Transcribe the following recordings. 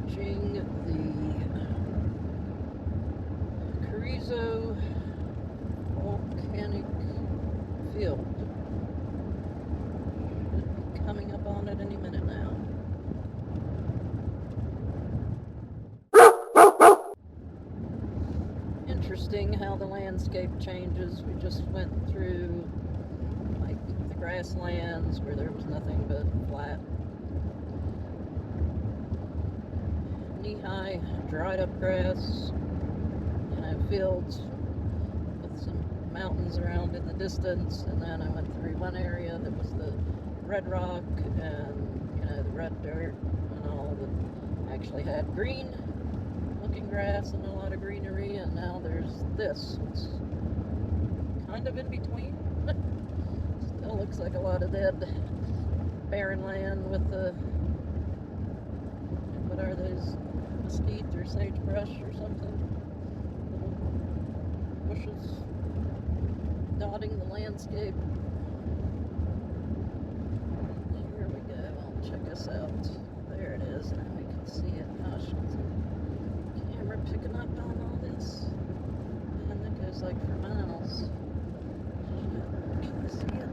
approaching the Chrysler volcanic field. Should be coming up on it any minute now. Interesting how the landscape changes. We just went through like the grasslands where there was nothing but flat, knee-high, dried-up grass, fields with some mountains around in the distance, and then I went through one area that was the red rock and the red dirt and all that actually had green looking grass and a lot of greenery, and now there's this. It's kind of in between. Still looks like a lot of dead barren land with the, what are those, mesquite or sagebrush or something, little bushes dotting the landscape. Here we go. I'll check us out. There it is. Now we can see it. Gosh, camera picking up on all this, and it goes like for miles. Can you see it?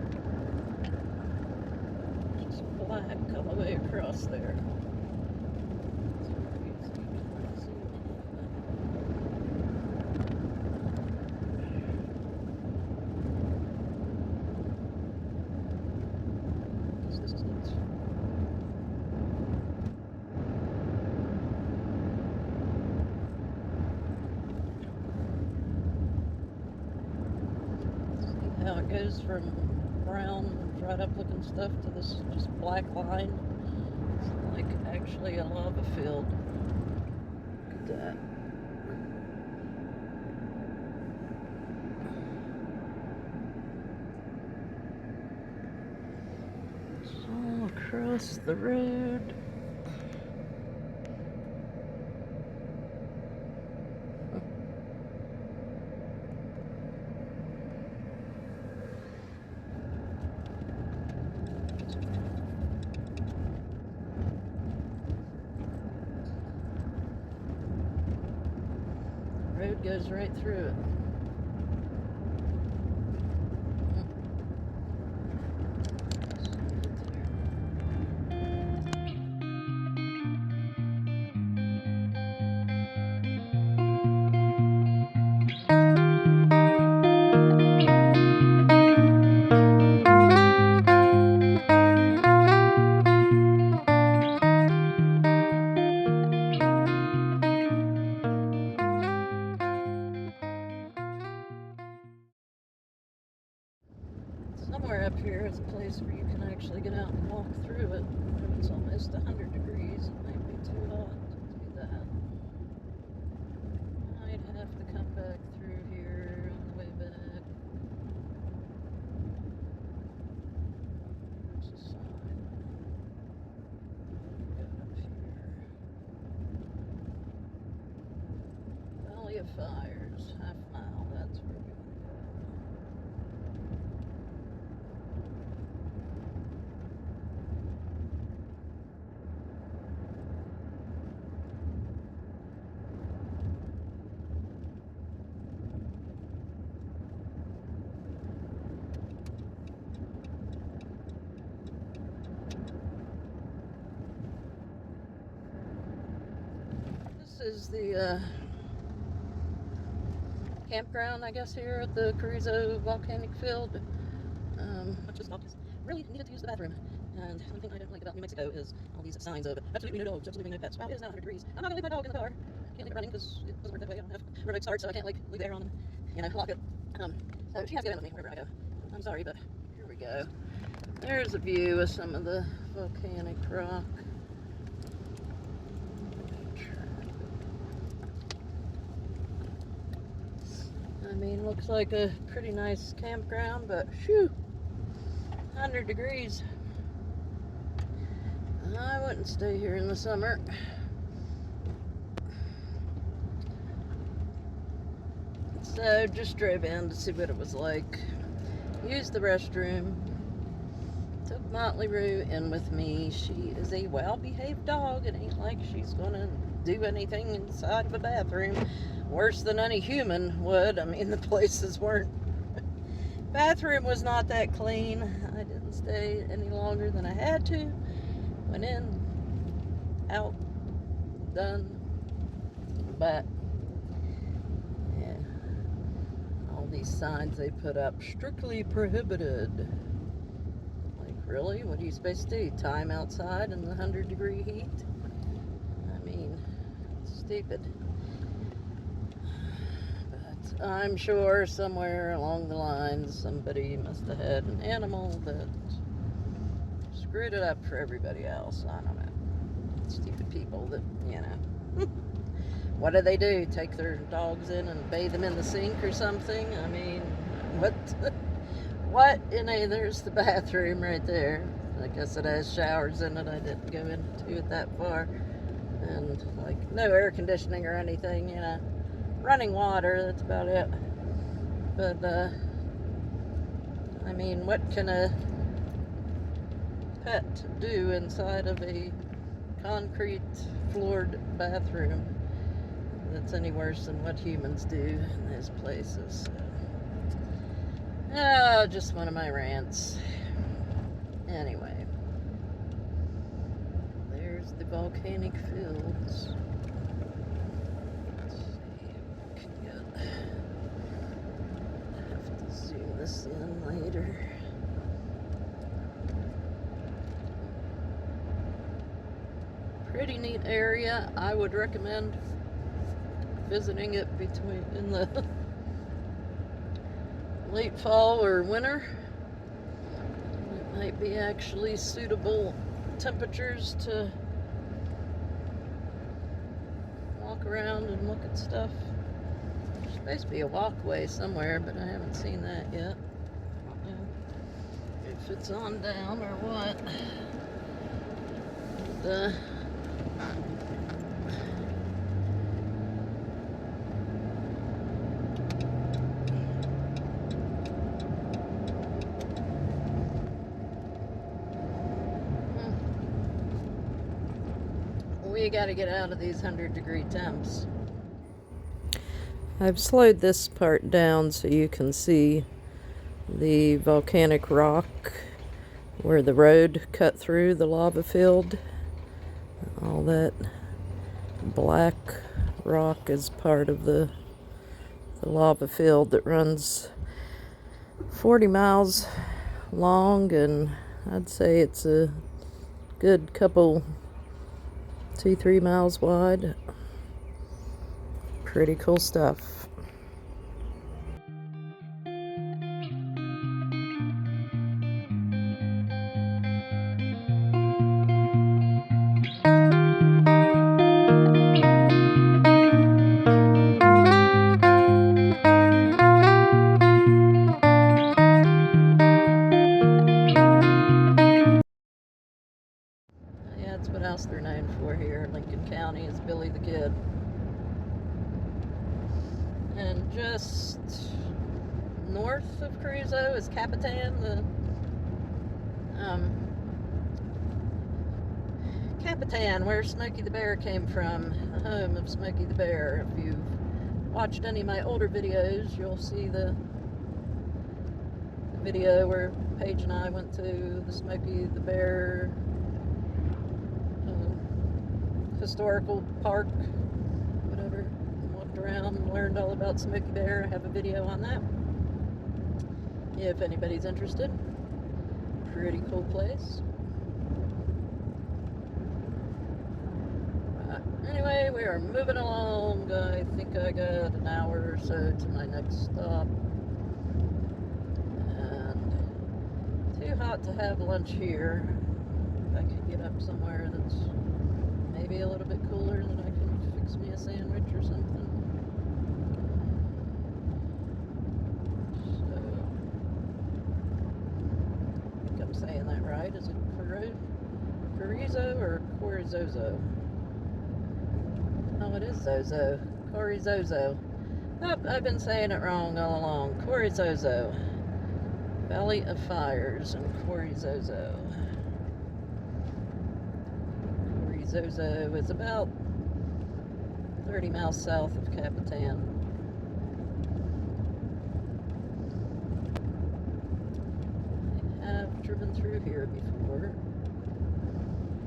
Just black all the way across there. How it goes from brown, dried up looking stuff to this just black line. It's like actually a lava field. Look at that. It's all across the road. Road goes right through it. Somewhere up here is a place where you can actually get out and walk through it. It's almost 100 degrees. It might be too hot to do that. I'd have to come back through here on the way back. There's a sign. Go up here. Valley of Fires, half mile. That's where we want to go. This is the campground, I guess, here at the Chrysler volcanic field. I just really needed to use the bathroom. And one thing I don't like about New Mexico is all these signs of absolutely no dogs, absolutely no pets. Well, it is now 100 degrees. I'm not going to leave my dog in the car. Can't leave it running because it doesn't work that way. I don't have road start, so I can't like leave the air on and lock it. So she has to get in with me wherever I go. I'm sorry, but here we go. There's a view of some of the volcanic rock. I mean, looks like a pretty nice campground, but shoo, 100 degrees. I wouldn't stay here in the summer. So just drove in to see what it was like. Used the restroom. Took Motley Roo in with me. She is a well-behaved dog. It ain't like she's gonna do anything inside of a bathroom worse than any human would. I mean, the places weren't... Bathroom was not that clean. I didn't stay any longer than I had to. Went in, out, done. But, yeah. All these signs they put up, strictly prohibited. Really? What are you supposed to do? Time outside in the 100-degree heat? I mean, it's stupid. But I'm sure somewhere along the lines somebody must have had an animal that screwed it up for everybody else. I don't know. Stupid people that, you know. What do? Take their dogs in and bathe them in the sink or something? I mean, what? What? There's the bathroom right there. I guess it has showers in it. I didn't go into it that far. And, like, no air conditioning or anything, you know. Running water, that's about it. But, I mean, what can a pet do inside of a concrete floored bathroom that's any worse than what humans do in those places? Oh, just one of my rants. Anyway, there's the volcanic fields. Let's see what we can get. I have to zoom this in later. Pretty neat area. I would recommend visiting it in the late fall or winter. It might be actually suitable temperatures to walk around and look at stuff. There's supposed to be a walkway somewhere, but I haven't seen that yet. I don't know if it's on down or what. We got to get out of these 100-degree temps. I've slowed this part down so you can see the volcanic rock where the road cut through the lava field. All that black rock is part of the lava field that runs 40 miles long, and I'd say it's a good couple 2-3 miles wide. Pretty cool stuff. Yeah, that's what else they're known for here in Lincoln County is Billy the Kid. And just north of Carrizo is Capitan, Capitan, where Smokey the Bear came from, the home of Smokey the Bear. If you've watched any of my older videos, you'll see the video where Paige and I went to the Smokey the Bear historical park, whatever. Walked around and learned all about Smokey Bear. I have a video on that if anybody's interested. Pretty cool place. Anyway, we are moving along. I think I got an hour or so to my next stop. And too hot to have lunch here. If I could get up somewhere that's maybe a little bit cooler, that I can fix me a sandwich or something. So, I think I'm saying that right. Is it Carrizo or Corizozo? Oh, it is Zozo. Corizozo. Oh, I've been saying it wrong all along. Corizozo. Valley of Fires in Chrysler. Chrysler is about 30 miles south of Capitan. I have driven through here before.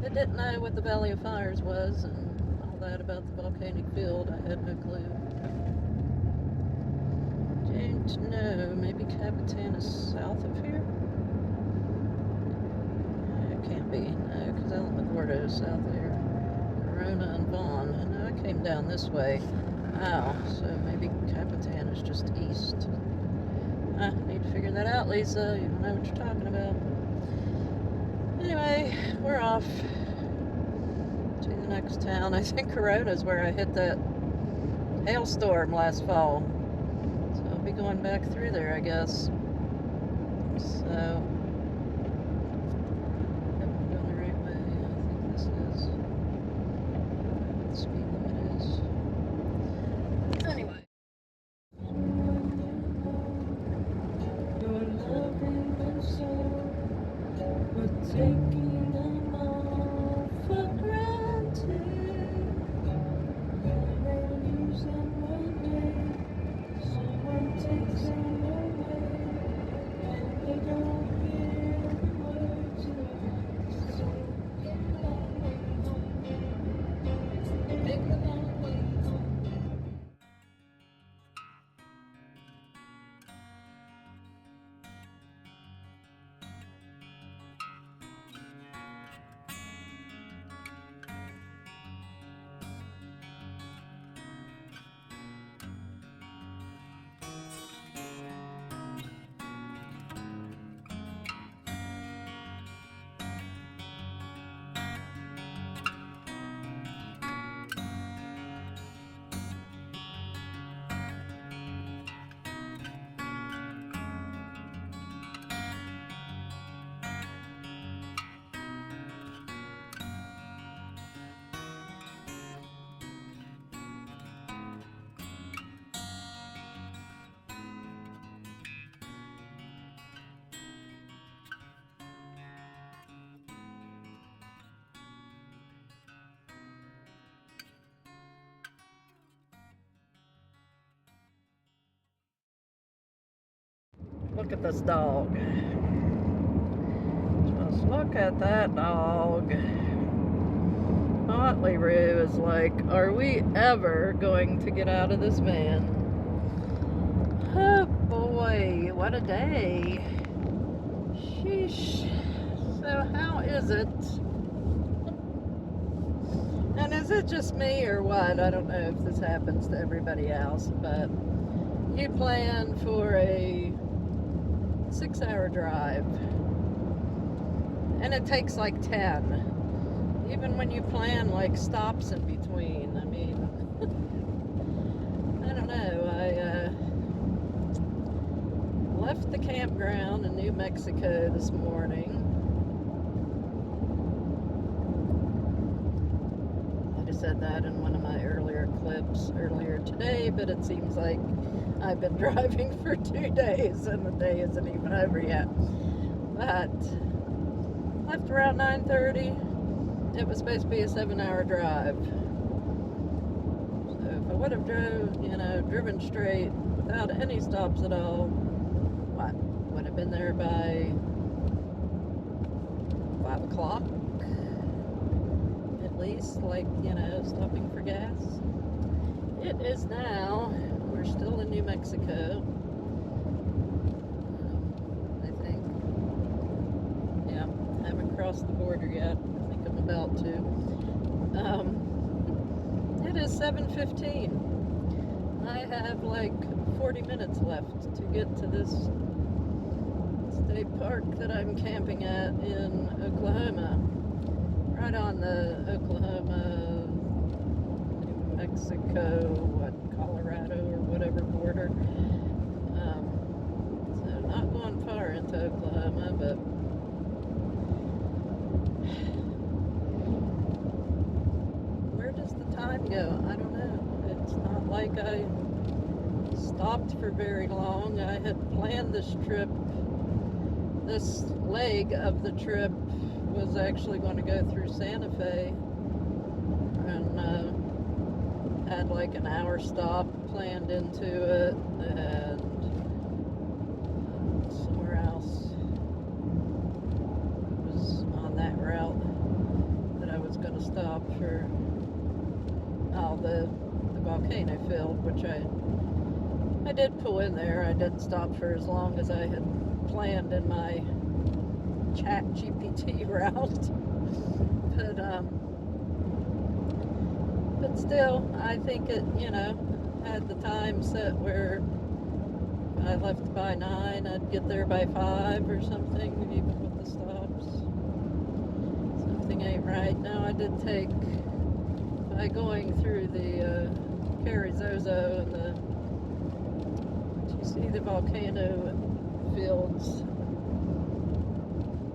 I didn't know what the Valley of Fires was and all that about the volcanic field. I had no clue. Don't know. Maybe Capitan is south of here? No, it can't be. No, because Alamogordo is south of here. Corona and Vaughn. No, I came down this way. Wow, so maybe Capitan is just east. I need to figure that out, Lisa. You don't know what you're talking about. Anyway, we're off to the next town. I think Corona's where I hit that hailstorm last fall. So I'll be going back through there, I guess. So, yep, I'm going the right way. I think this is what the speed limit is. Anyway. Taking them all for granted. Never use them one day. Someone takes them away, and they don't hear the words of it. So pick the long way home. Pick the long way home. Look at this dog. Just look at that dog. Motley Roo is like, are we ever going to get out of this van? Oh boy, what a day. Sheesh. So how is it? And is it just me or what? I don't know if this happens to everybody else, but you plan for a 6-hour drive and it takes like 10, even when you plan like stops in between. I mean, I don't know. I left the campground in New Mexico this morning. I just said that in one of my earlier clips earlier today, but it seems like I've been driving for 2 days and the day isn't even over yet. But left around 9:30. It was supposed to be a 7-hour drive. So if I would have driven straight without any stops at all, what, would have been there by 5 o'clock at least, like, stopping for gas. It is now. We're still in New Mexico, I think. Yeah, I haven't crossed the border yet. I think I'm about to. It is 7:15. I have like 40 minutes left to get to this state park that I'm camping at in Oklahoma. Right on the Oklahoma, New Mexico, Colorado or whatever border. So not going far into Oklahoma, but where does the time go? I don't know. It's not like I stopped for very long. I had planned this trip this leg of the trip was actually going to go through Santa Fe, and had like an hour stop planned into it, and somewhere else was on that route that I was going to stop for the volcano field, which I did pull in there. I didn't stop for as long as I had planned in my chat GPT route. But still, I think it, had the time set where I left by 9, I'd get there by 5 or something, even with the stops. Something ain't right. Now, I did take, by going through the Carizozo and you see the volcano fields,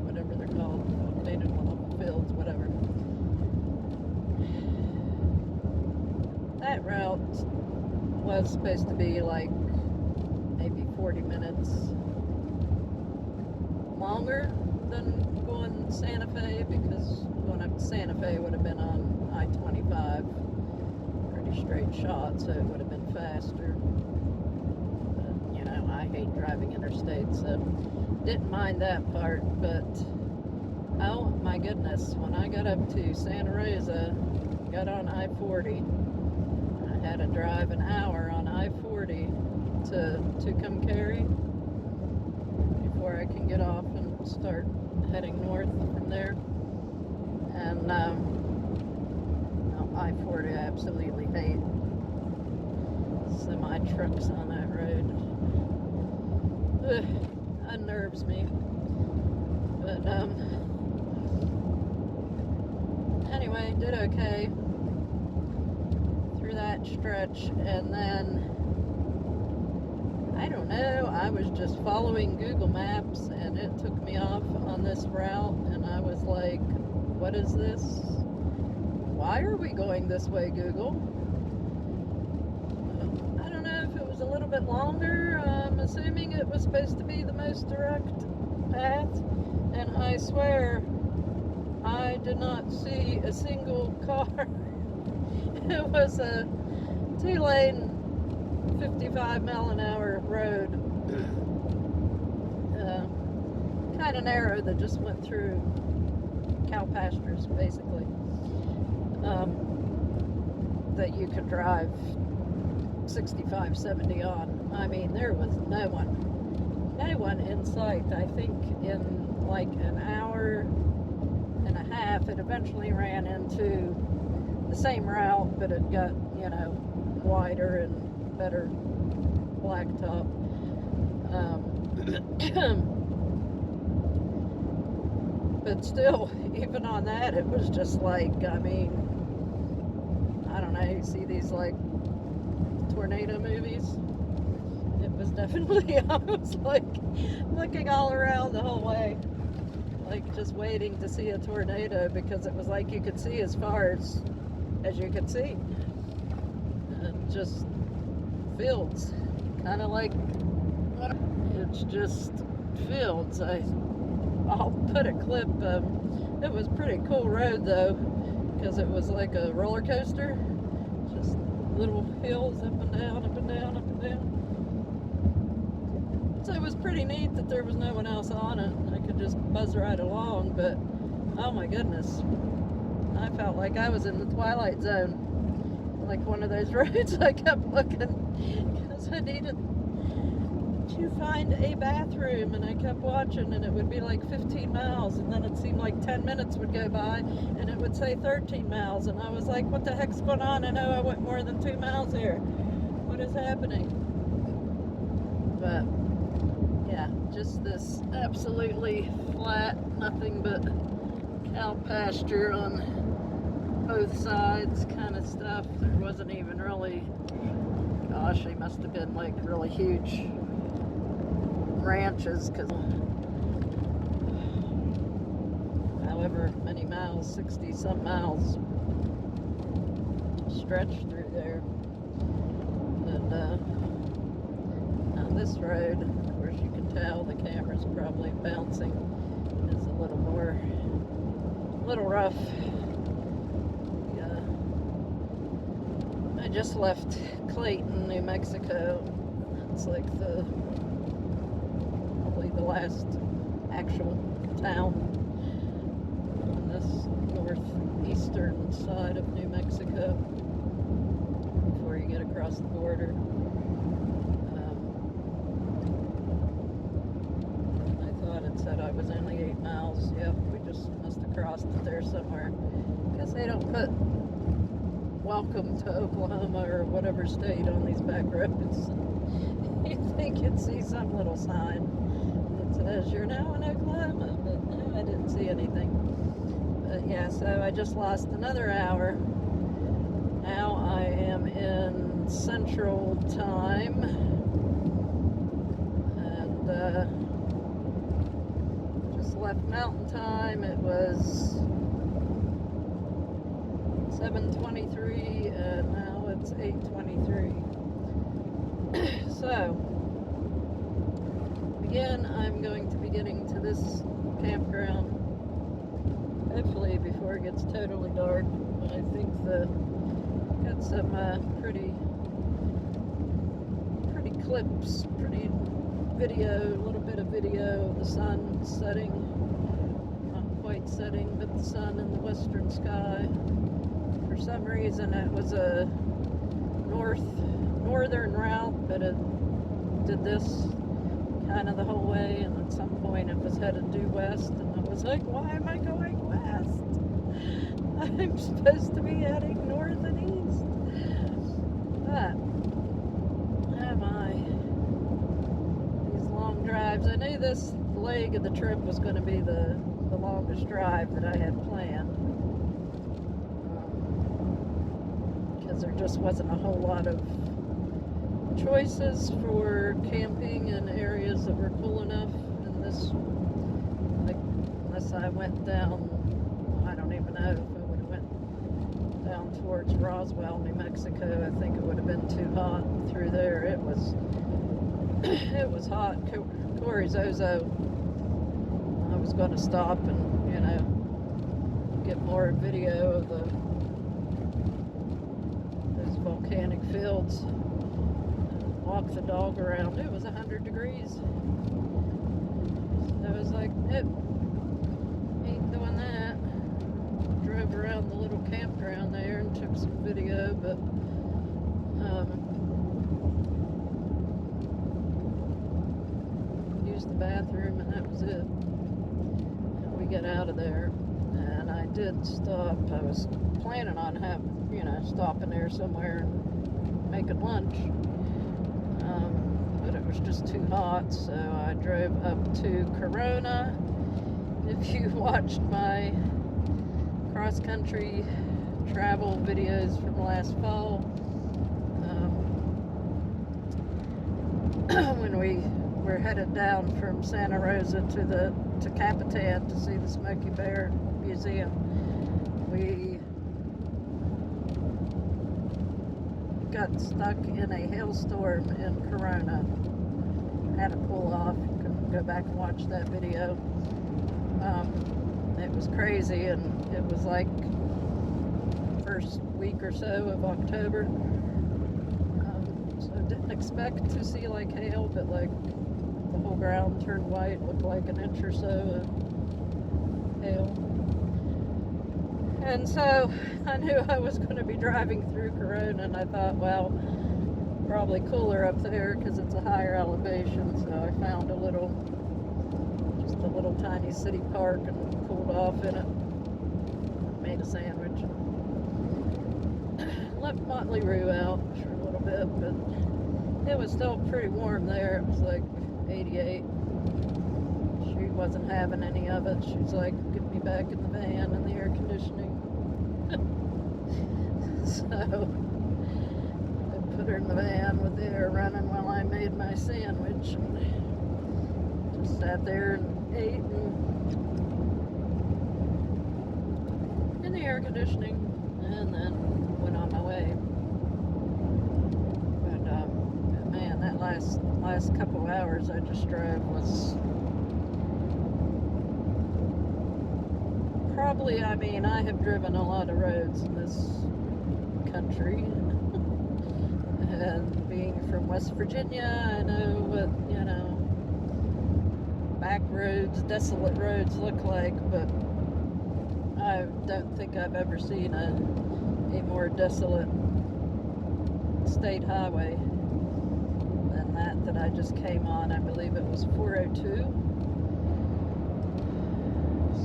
whatever they're called, volcano fields, whatever. That route was supposed to be like maybe 40 minutes longer than going Santa Fe, because going up to Santa Fe would have been on I-25, pretty straight shot, so it would have been faster. But, I hate driving interstate, so didn't mind that part. But oh my goodness, when I got up to Santa Rosa, got on I-40, I had to drive an hour on I-40 to Tucumcari before I can get off and start heading north from there. And I-40 I absolutely hate. Semi-trucks on that road. Ugh, unnerves me. But anyway, did okay through that stretch, and then I don't know, I was just following Google Maps and it took me off on this route, and I was like, what is this? Why are we going this way, Google? I don't know if it was a little bit longer. I'm assuming it was supposed to be the most direct path, and I swear I did not see a single car. It was a 2-lane 55-mile-an-hour road, kind of narrow, that just went through cow pastures, basically, that you could drive 65, 70 on. I mean, there was no one in sight. I think in like an hour and a half, it eventually ran into the same route, but it got, wider and better blacktop. But still, even on that, it was just like, I mean, I don't know, you see these like tornado movies? It was definitely, I was like looking all around the whole way, like just waiting to see a tornado, because it was like you could see as far as you could see. And just fields, kind of like, it's just fields. I'll put a clip. It was a pretty cool road though, because it was like a roller coaster, just little hills up and down, up and down, up and down. So it was pretty neat that there was no one else on it. I could just buzz right along, but oh my goodness, I felt like I was in the Twilight Zone. Like one of those roads, I kept looking because I needed to find a bathroom, and I kept watching, and it would be like 15 miles, and then it seemed like 10 minutes would go by and it would say 13 miles, and I was like, what the heck's going on? I know I went more than 2 miles here. What is happening? But yeah, just this absolutely flat, nothing but cow pasture on both sides kind of stuff. There wasn't even really, gosh, they must have been like really huge ranches, because however many miles, 60 some miles stretched through there. And now this road. Of course, you can tell the camera's probably bouncing. It's a little rough. Yeah. I just left Clayton, New Mexico. It's like probably the last actual town on this northeastern side of New Mexico before you get across the border. I thought it said I was only 8 miles. Yep, we just must have crossed it there somewhere. Guess they don't put welcome to Oklahoma or whatever state on these back roads. You'd think you'd see some little sign that says you're now in Oklahoma, but no, I didn't see anything. But yeah, so I just lost another hour. Now I am in Central Time, and just left Mountain Time. It was 7:23, and now it's 8:23. So, again, I'm going to be getting to this campground hopefully before it gets totally dark. I think got some pretty clips, pretty video, a little bit of video of the sun setting, not quite setting, but the sun in the western sky. For some reason it was a northern route, but it did this kind of the whole way, and at some point it was headed due west, and I was like, why am I going west? I'm supposed to be heading north and east. But oh my, these long drives. I knew this leg of the trip was going to be the longest drive that I had planned, because there just wasn't a whole lot of choices for camping in areas that were cool enough in this, like, unless I went down, I don't even know if I would have went down towards Roswell, New Mexico. I think it would have been too hot through there. It was hot. Corey Zozo, I was going to stop and, get more video of those volcanic fields. Walk the dog around. It was 100 degrees. I was like, nope, ain't doing that. Drove around the little campground there and took some video, but used the bathroom, and that was it. And we got out of there, and I did stop. I was planning on stopping there somewhere and making lunch. But it was just too hot, so I drove up to Corona. If you watched my cross-country travel videos from last fall, when we were headed down from Santa Rosa to Capitan to see the Smokey Bear Museum, we got stuck in a hailstorm in Corona. Had to pull off. Couldn't go back and watch that video. It was crazy, and it was like first week or so of October. So I didn't expect to see like hail, but like the whole ground turned white, looked like an inch or so of hail. And so I knew I was going to be driving through Corona, and I thought, well, probably cooler up there because it's a higher elevation. So I found just a little tiny city park and pulled off in it. Made a sandwich. Left Motley Rue out for a little bit, but it was still pretty warm there. It was like 88. She wasn't having any of it. She's like, get me back in the van and the air conditioning. So I put her in the van with the air running while I made my sandwich, and just sat there and ate in the air conditioning, and then went on my way. But man, that last couple hours I just drove was probably, I mean, I have driven a lot of roads in this country. And being from West Virginia, I know what, back roads, desolate roads look like, but I don't think I've ever seen a more desolate state highway than that I just came on. I believe it was 402,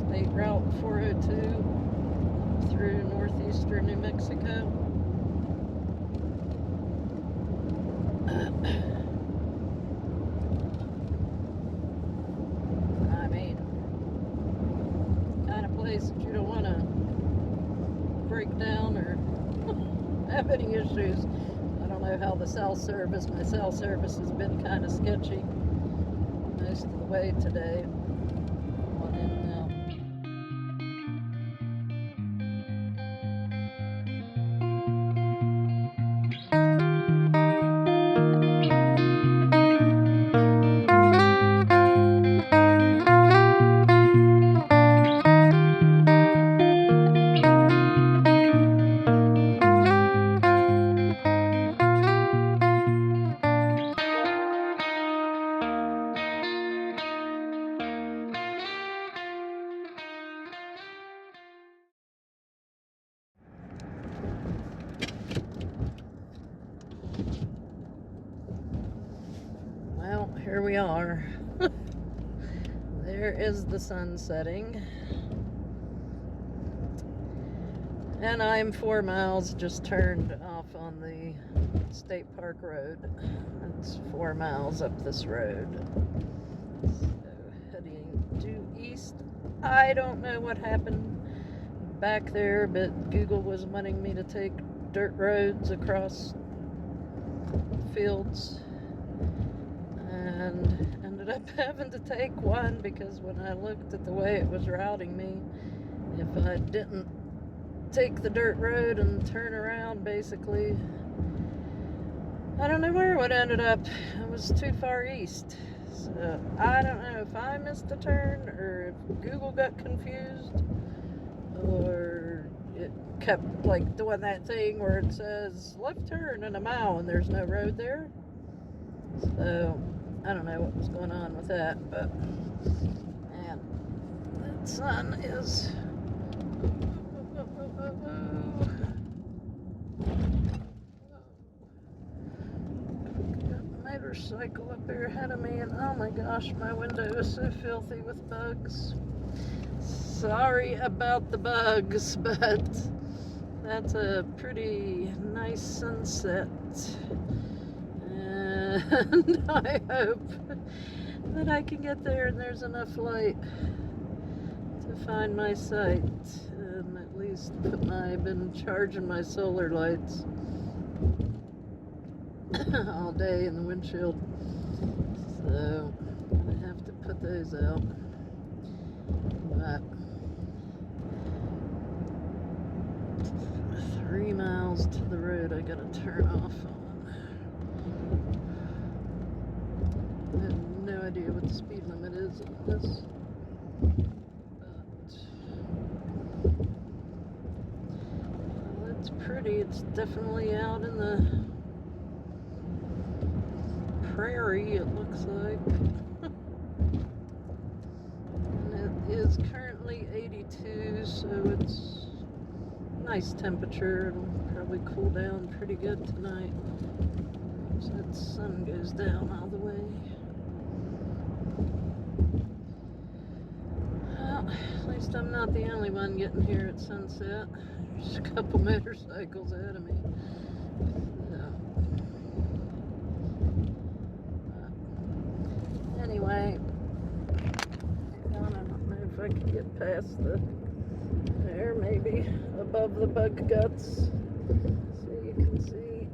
State Route 402 through northeastern New Mexico. I mean, kind of place that you don't want to break down or have any issues. I don't know how my cell service has been kind of sketchy most of the way today. On in and out. Well, here we are. There is the sun setting. And I'm 4 miles just turned off on the State Park Road. It's 4 miles up this road. So heading due east. I don't know what happened back there, but Google was wanting me to take dirt roads across fields. And ended up having to take one because when I looked at the way it was routing me, if I didn't take the dirt road and turn around, basically, I don't know where it would ended up. It was too far east. So I don't know if I missed a turn or if Google got confused or it kept like doing that thing where it says left turn in a mile and there's no road there. So I don't know what was going on with that, but man, that sun is got a motorcycle up there ahead of me, and oh my gosh, my window is so filthy with bugs. Sorry about the bugs, but that's a pretty nice sunset. And I hope that I can get there and there's enough light to find my site and at least I've been charging my solar lights all day in the windshield, so I'm gonna have to put those out. But 3 miles to the road I gotta turn off on. I have no idea what the speed limit is on this, but well, it's pretty. It's definitely out in the prairie, it looks like. And it is currently 82, so it's nice temperature. It'll probably cool down pretty good tonight once that sun goes down all the way. Well, at least I'm not the only one getting here at sunset. There's a couple motorcycles ahead of me. So, anyway, I don't know if I can get past there, maybe above the bug guts, so you can see.